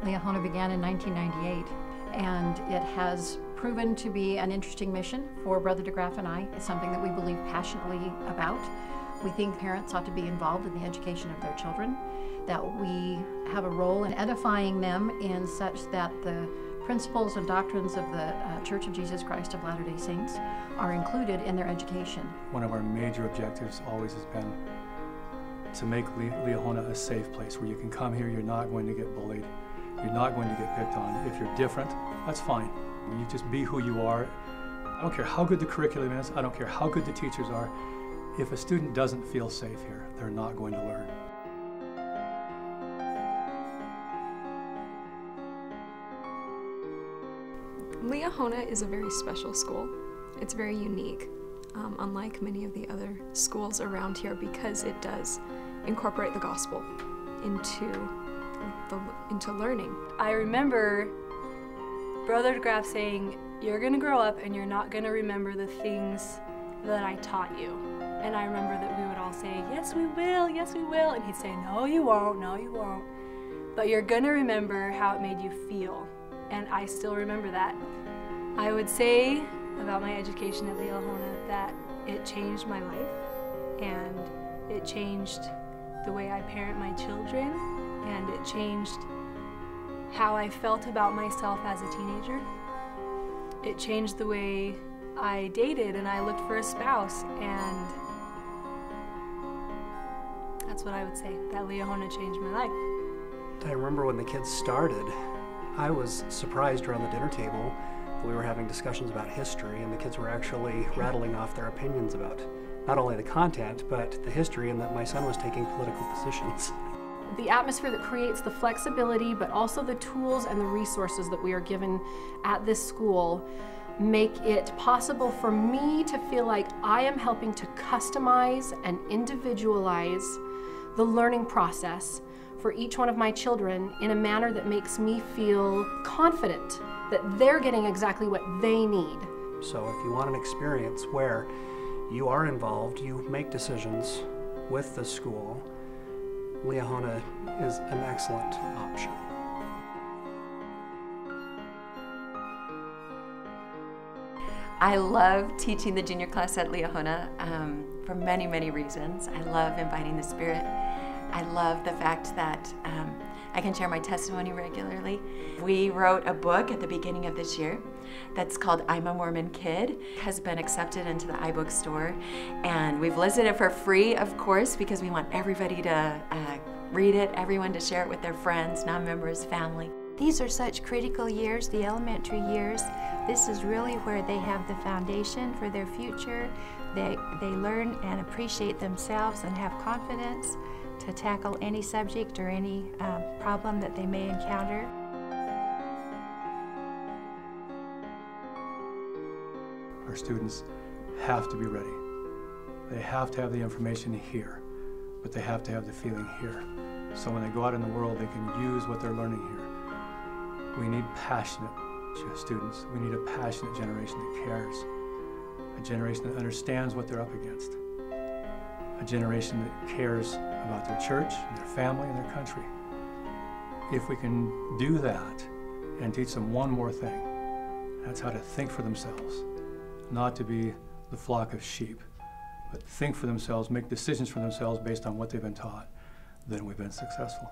Liahona began in 1998, and it has proven to be an interesting mission for Brother DeGraff and I. It's something that we believe passionately about. We think parents ought to be involved in the education of their children, that we have a role in edifying them in such that the principles and doctrines of the Church of Jesus Christ of Latter-day Saints are included in their education. One of our major objectives always has been to make Liahona a safe place where you can come here, you're not going to get bullied, you're not going to get picked on. If you're different, that's fine. You just be who you are. I don't care how good the curriculum is, I don't care how good the teachers are. If a student doesn't feel safe here, they're not going to learn. Liahona is a very special school. It's very unique, unlike many of the other schools around here, because it does incorporate the gospel into learning. I remember Brother DeGraff saying, "You're going to grow up and you're not going to remember the things that I taught you." And I remember that we would all say, "Yes, we will, yes, we will." And he'd say, "No, you won't, no, you won't. But you're going to remember how it made you feel." And I still remember that. I would say about my education at Liahona that it changed my life, and it changed the way I parent my children, and it changed how I felt about myself as a teenager. It changed the way I dated and I looked for a spouse, and that's what I would say, that Liahona changed my life. I remember when the kids started, I was surprised around the dinner table that we were having discussions about history, and the kids were actually rattling off their opinions about not only the content, but the history, and that my son was taking political positions. The atmosphere that creates the flexibility, but also the tools and the resources that we are given at this school make it possible for me to feel like I am helping to customize and individualize the learning process for each one of my children in a manner that makes me feel confident that they're getting exactly what they need. So if you want an experience where you are involved, you make decisions with the school, Liahona is an excellent option. I love teaching the junior class at Liahona for many, many reasons. I love inviting the Spirit. I love the fact that I can share my testimony regularly. We wrote a book at the beginning of this year that's called I'm a Mormon Kid. It has been accepted into the iBook store, and we've listed it for free, of course, because we want everybody to read it, everyone to share it with their friends, non-members, family. These are such critical years, the elementary years. This is really where they have the foundation for their future. They learn and appreciate themselves and have confidence to tackle any subject or any problem that they may encounter. Our students have to be ready. They have to have the information here, but they have to have the feeling here. So when they go out in the world, they can use what they're learning here. We need passionate students. We need a passionate generation that cares, a generation that understands what they're up against, a generation that cares about their church, and their family, and their country. If we can do that and teach them one more thing, that's how to think for themselves, not to be the flock of sheep, but think for themselves, make decisions for themselves based on what they've been taught, then we've been successful.